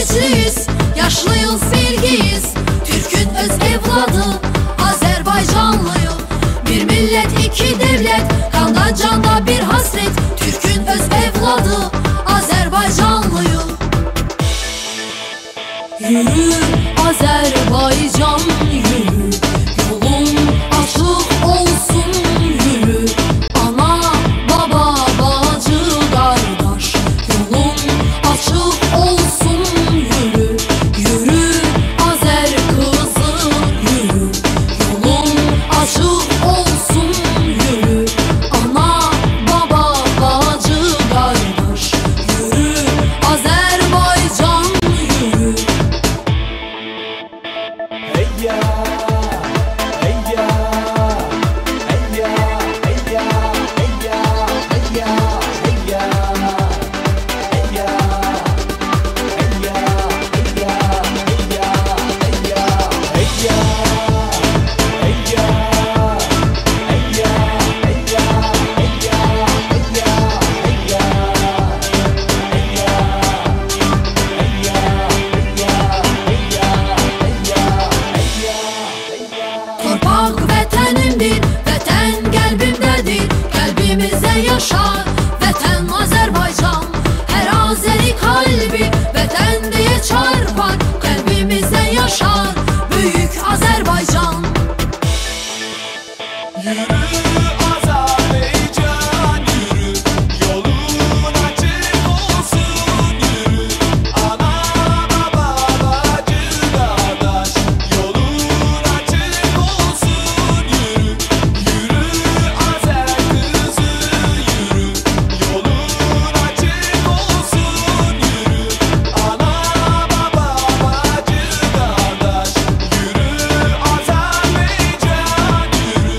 gençliyiz, yaşlıyız, bilgiyiz. Türk'ün öz evladı, Azerbaycanlıyım. Bir millet, iki devlet, kanda canda bir hasret. Türk'ün öz evladı, Azerbaycanlıyım. Yürü Azerbaycan yürü, yolun açık olsun yürü. Ana, baba, bacı, kardeş, yolun açık olsun yürü. Yürü Azer kızı yürü, yolun açık olsun yürü. Ana, baba, bacı, kardeş, yürü Azerbaycan yürü. Hey ya, hey ya, hey ya, hey ya, hey ya, hey ya, hey ya, hey ya, hey ya, hey ya, hey ya, hey ya, hey ya, hey ya, hey ya, hey ya, hey ya, hey ya, hey ya, Torpaq vətənimdir, vətən qəlbimdədir. Qəlbimizdə yaşar vətən Azərbaycan. Hər Azəri qalbi vətən deyə çarpar. Qəlbimizdə yaşar böyük Azərbaycan. Yürü Azerbaycan yürü, yolun açık olsun yürü. Ana, baba, bacı, kardeş, yolun açık olsun yürü. Yürü Azer kızı yürü, yolun açık olsun yürü. Ana, baba, bacı, kardeş, yürü Azerbaycan yürü.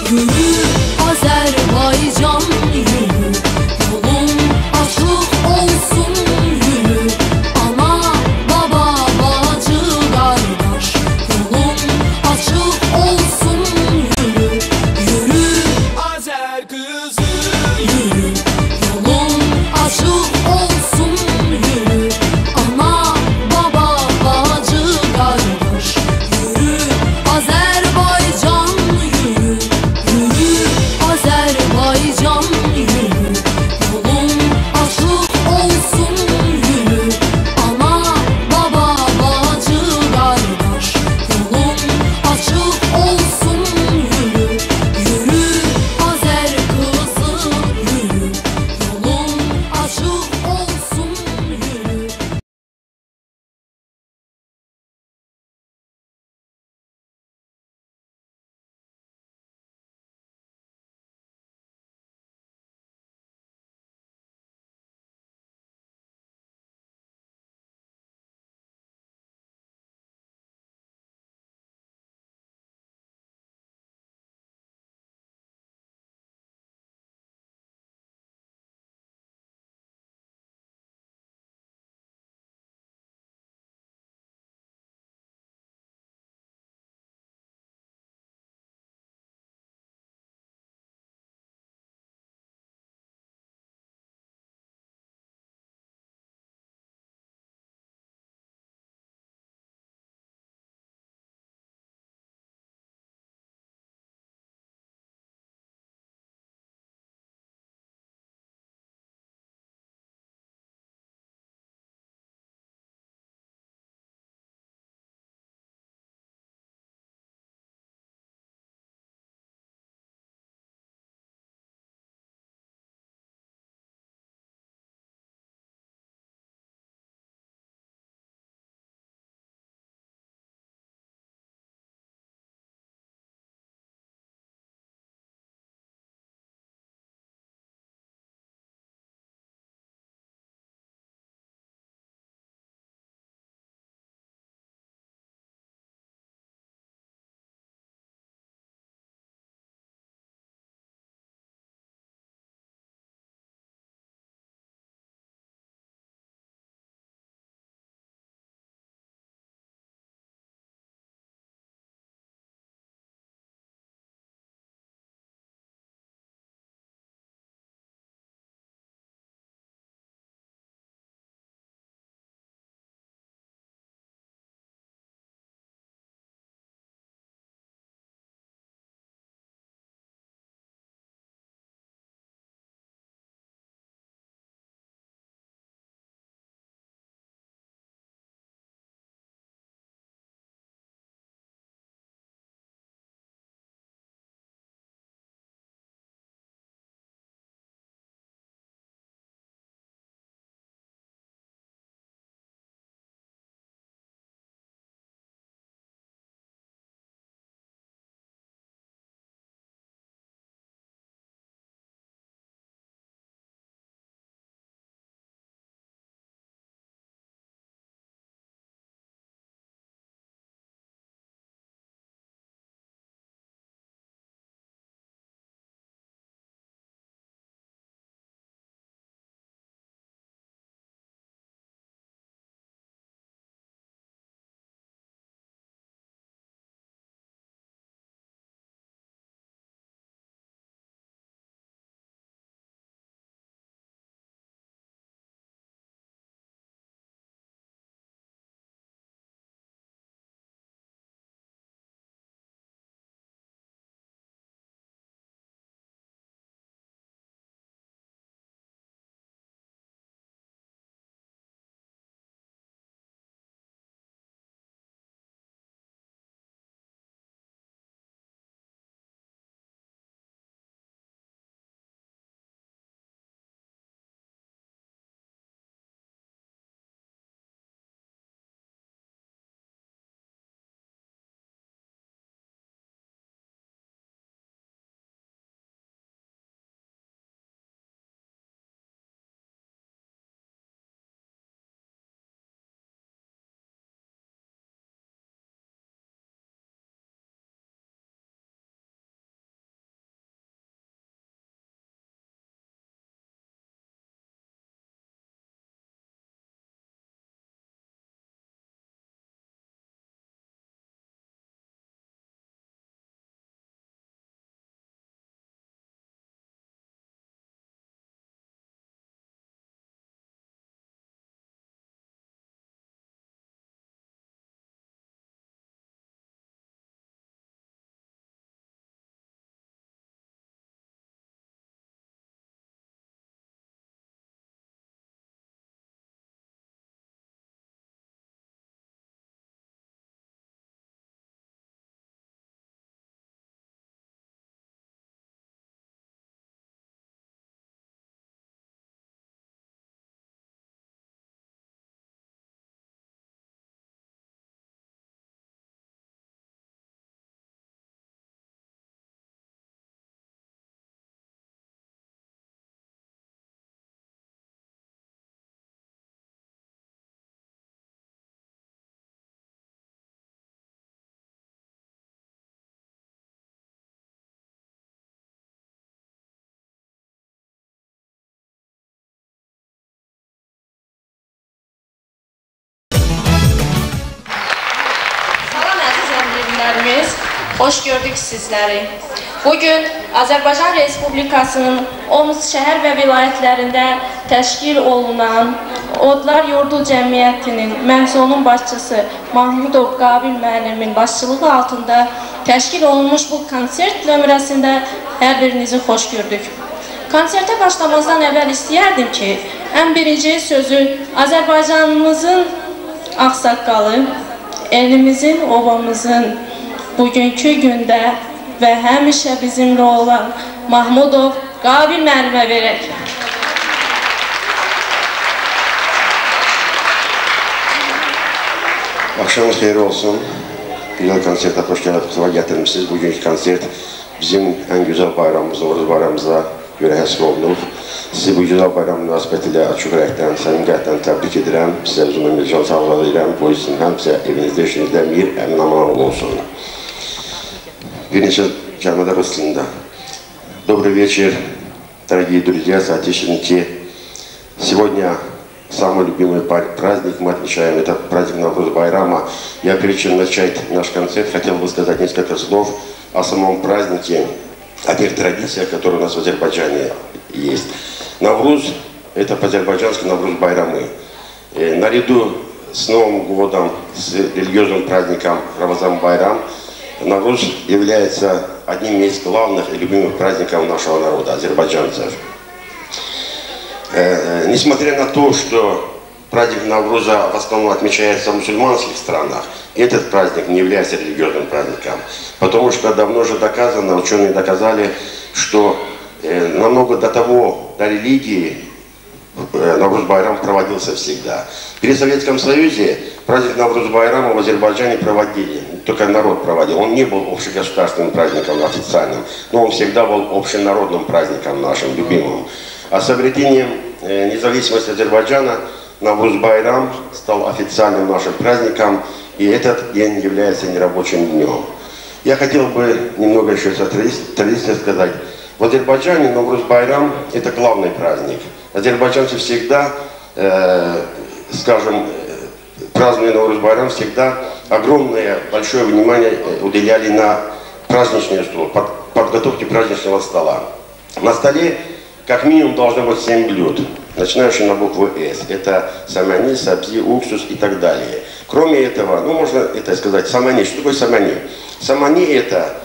Yürü Azerbaycan yürü, yolun açık olsun yürü. Ana, baba, bacı, kardeş, yolun açık olsun yürü. Yürü Azer kızı yürü, yolun açık olsun yürü. Ana, baba, bacı, kardeş, yürü Azerbaycan yürü. Yürü Azerbaycan yürü. Hoş gördük sizləri. Bugün Azərbaycan Respublikasının Omuz şəhər və vilayətlərində təşkil olunan Odlar Yurdu Cəmiyyətinin məhsulunun başçısı Mahmudov Qabil müəllimin başçılığı altında təşkil olunmuş bu konsert nömrəsində hər birinizi xoş gördük. Konsertə başlamazdan əvvəl istəyərdim ki, ən birinci sözü Azərbaycanımızın ağsaqqalı, elimizin, ovamızın bugünkü gündə və həmişə bizimlə olan Mahmudov Qabil müəllimə verək. Akşamınız xeyir olsun. Güzel konserte hoş getirmişsiniz. Bugünkü konsert bizim en güzel bayramımız, Oğuz bayramımıza göre həsr olunub. Sizi bu güzel bayram münasibətilə açıq ürəkdən, səmimiyyətdən təbrik edirəm. Sizə uzun ömür, can sağlığı edirəm. Bu için həmsə evinizdə, işinizdə mir, əmin-aman olsun. Bir neçə kəlmədə rıslığında. Добрый вечер, дорогие друзья, соотечественники. Сегодня самый любимый праздник, мы отмечаем этот праздник Навруз Байрама. Я, прежде чем начать наш концерт, хотел бы сказать несколько слов о самом празднике, о тех традициях, которые у нас в Азербайджане есть. Навруз – это по-азербайджански Навруз Байрамы. Наряду с Новым годом, с религиозным праздником Рамазан Байрам, Навруз является одним из главных и любимых праздников нашего народа, азербайджанцев. Несмотря на то, что праздник Навруза в основном отмечается в мусульманских странах, этот праздник не является религиозным праздником, потому что давно уже доказано, ученые доказали, что намного до того, до религии, Навруз Байрам проводился всегда. При Советском Союзе праздник Навруз Байрама в Азербайджане проводили, только народ проводил. Он не был общегосударственным праздником официальным, но он всегда был общенародным праздником нашим, любимым. А с обретением независимости Азербайджана Навруз Байрам стал официальным нашим праздником, и этот день является нерабочим днем. Я хотел бы немного еще о традиции сказать. В Азербайджане Навруз Байрам – это главный праздник. Азербайджанцы всегда, скажем, празднуя Навруз Байрам, всегда огромное, большое внимание уделяли на праздничный стол, подготовке праздничного стола. На столе как минимум должно быть 7 блюд, начинающие на букву «С». Это самани, сабзи, уксус и так далее. Кроме этого, ну можно это сказать, самани. Что такое самани? Самани – это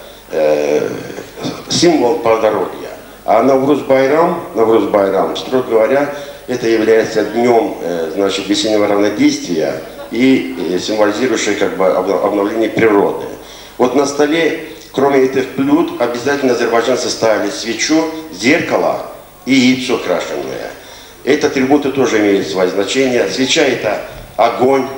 символ плодородия. А Навруз Байрам, строго говоря, это является днем, значит, весеннего равнодействия и символизирующий как бы обновление природы. Вот на столе, кроме этих блюд, обязательно азербайджанцы ставили свечу, зеркало и яйцо крашеное. Эти атрибуты тоже имеют свое значение. Свеча – это огонь,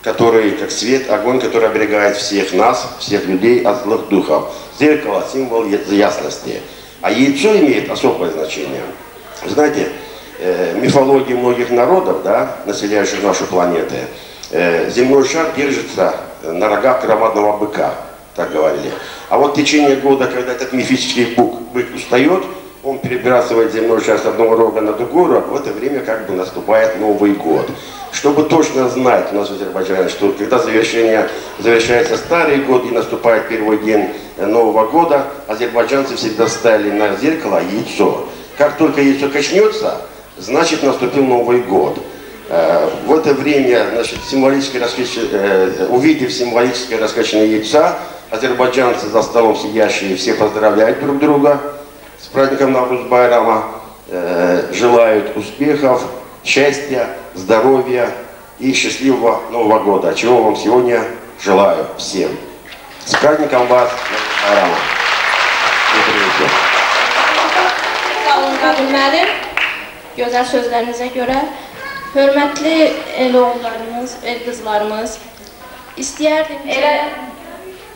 который, как свет, огонь, который оберегает всех нас, всех людей от злых духов. Зеркало – символ ясности. А яйцо имеет особое значение. Знаете, мифологии многих народов, да, населяющих нашу планету, земной шар держится на рогах громадного быка, так говорили. А вот в течение года, когда этот мифический бык устает, он перебрасывает земной шар с одного рога на другой рог, в это время как бы наступает Новый год. Чтобы точно знать у нас в Азербайджане, что когда завершается старый год и наступает первый день Нового года, азербайджанцы всегда ставили на зеркало яйцо. Как только яйцо качнется, значит наступил Новый год. В это время, значит, увидев символическое раскачанное яйца, азербайджанцы за столом сидящие все поздравляют друг друга с праздником Навруз Байрама, желают успехов, счастья, здоровья и счастливого Нового года, чего вам сегодня желаю всем. С праздником вас, Байрама. Sağ olun Qabil müəllim, gözəl sözlərinizə görə. Hörmətli el oğullarımız, el qızlarımız, istəyərdim ki,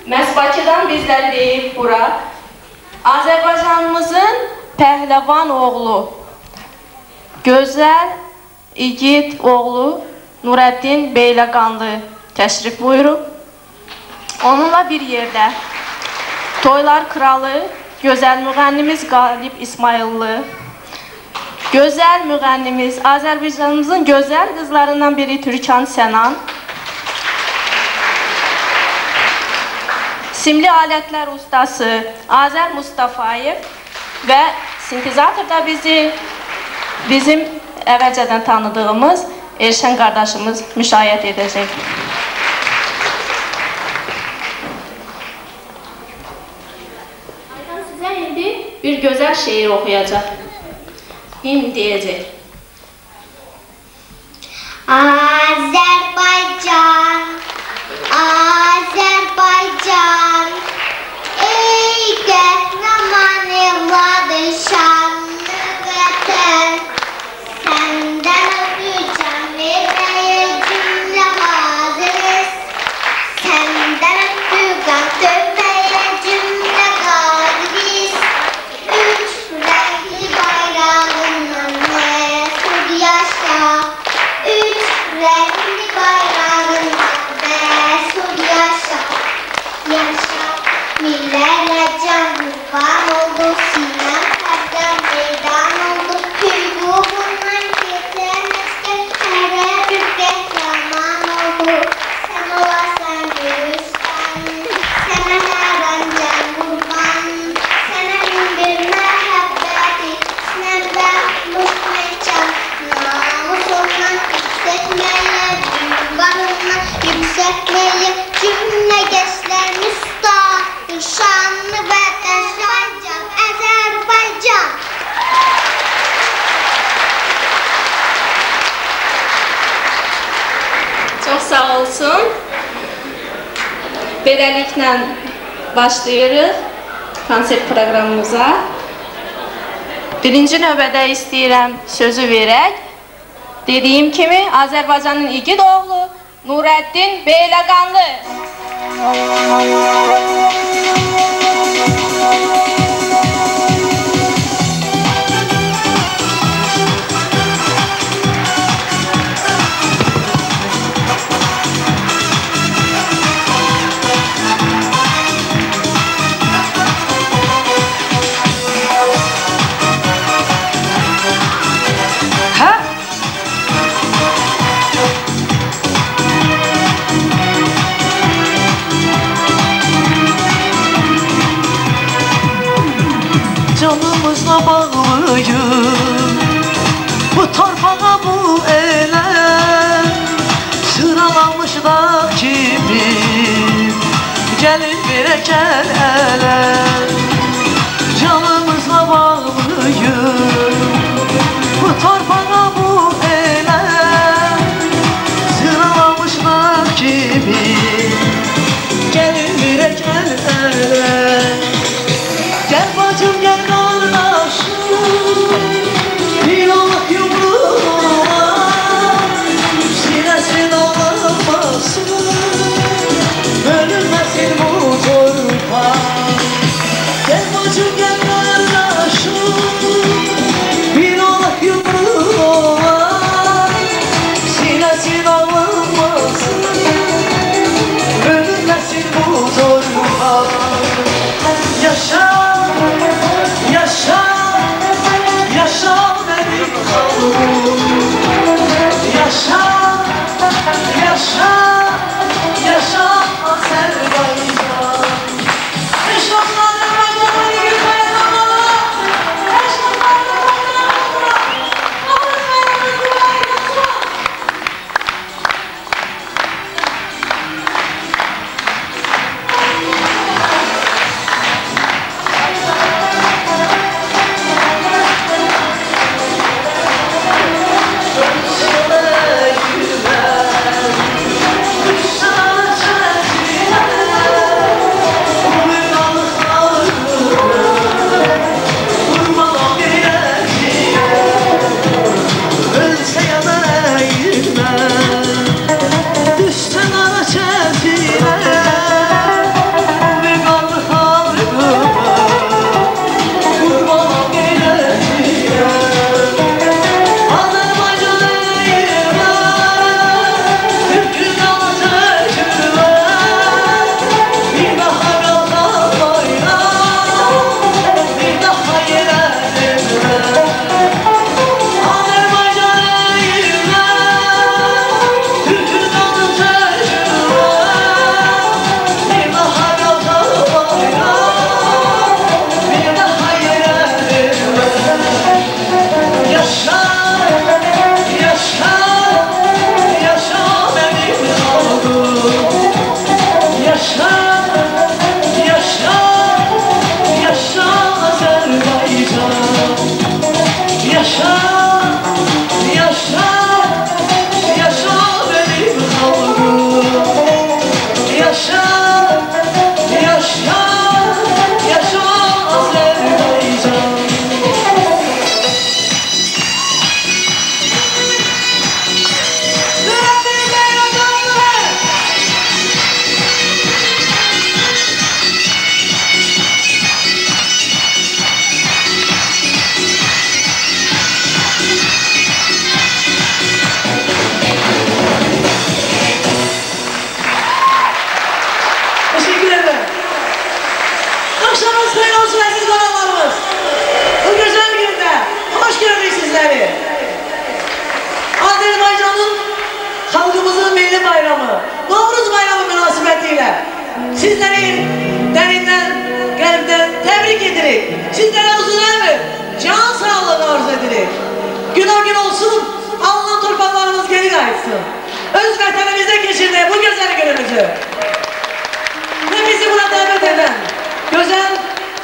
məhz Bakıdan bizləri deyib bura, Azərbaycanımızın pəhləvan oğlu, gözəl igid oğlu Nurəddin Beyləqanlı təşrif buyurub. Onunla bir yerdə Toylar Kralı, gözəl müğənnimiz Qalib İsmayıllı, gözəl müğənnimiz Azərbaycanımızın gözəl qızlarından biri Türkan Sənan, simli alətlər ustası Azər Mustafayev və sintezatorda bizim əvvəlcədən tanıdığımız Elşən qardaşımız müşayiət edəcək. Aydan sizə indi bir gözəl şeir oxuyacaq. Himn deyəcək. Azərbaycan, Azərbaycan, ey qəhrəman evladı şanlı vətən, səndən öpücəm verməyə cümlə hazırız, səndən öpücəm töpəyə cümlə qadiriz, üç rəngli bayrağından məsud yaşa, üç rəngli bayrağından məsud yaşa, yaşa, millərlə can qurban oldu, sinem hərdən meydan oldu, hüququndan keçən əskər hərə bir qəhrəman oldu, sən olasan göstən, sənə hər an can qurban, sənə min bir məhəbbəti, sinəmdə muhtəcan, namusundan yüksəkməyə, qanundan yüksəkməyə, cümlə gəzlər müstahil, şanlı vətən, Azərbaycan. Çox sağ olsun. Beləliklə başlayırıq konsert proqramımıza. Birinci növbədə istəyirəm sözü verək. Dediyim kimi Azərbaycanın igid oğlu Nurəddin Beyləqanlı. Canımızla bağlıyım bu torpağa bu elə, sıralanmış da kimi gəlin verək əl ələ. Canımızla bağlıyım bu torpağa bu elə, sıralanmış da kimi gəlin verək əl ələ. Gel bacım gel kardeşim, bir Allah yumruğuna, sinesin ağlamasın, bölünmesin bu torpaq. Gel bacım gel kardeşim, bir Allah yumruğuna, sinesin ağlamasın, bölünmesin bu torpaq. Yaşa, yaşa, yaşa benim oğlum. Yaşa, yaşa, yaşa Azerbaycan. Eşraflarla bayrağı yürümeyen amalı, eşraflarla bayrağı bırak, Azerbaycan'ın güvenliği. ilə sizləri dərindən, qəlbdən təbrik edirik. Sizlərə uzun ömür, can sağlığı arzu edirik. Gün o gün olsun, alınan torpaqlarımız geri qayıtsın. Öz vətənimizdə keçirdik bu gözəl günümüzü. Ve bizi buna davet eden güzel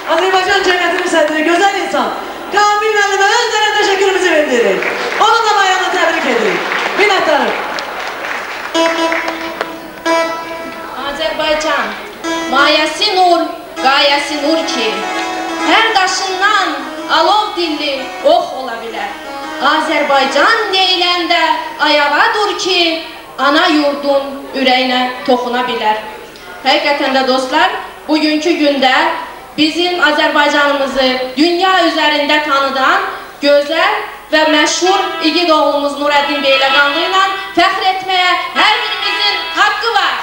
Azerbaycan Cemiyeti'nin sədri, güzel insan Kamil müəllimə özlerine teşekkürümüzü bildiririk. Onun da bayramını tebrik edirik. Minnətdarım. Azərbaycan, mayəsi nur, qayəsi nur ki, hər daşından alov dilli ox ola bilər. Azərbaycan deyiləndə ayağa dur ki, ana yurdun ürəyinə toxuna bilər. Həqiqətən də dostlar, bugünkü gündə bizim Azərbaycanımızı dünya üzərində tanıdan gözəl və məşhur igid oğlumuz Nurəddin Beyləqanlı ilə fəxr etməyə hər birimizin haqqı var.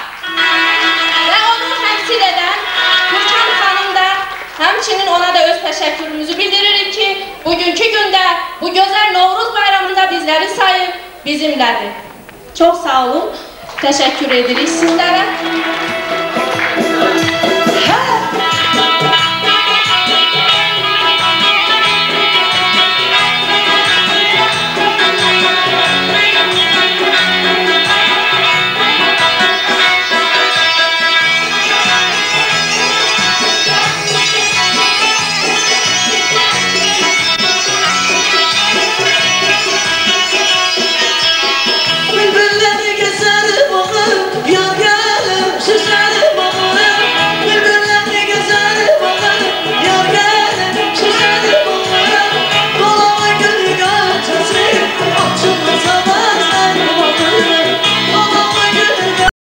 Və onu təmsil edən Türkan xanım da həmçinin ona da öz təşəkkürümüzü bildiririk ki, bugünkü gündə bu gözəl Novruz bayramında bizləri sayıb bizimlədir. Çox sağ olun, təşəkkür edirik sizlərə.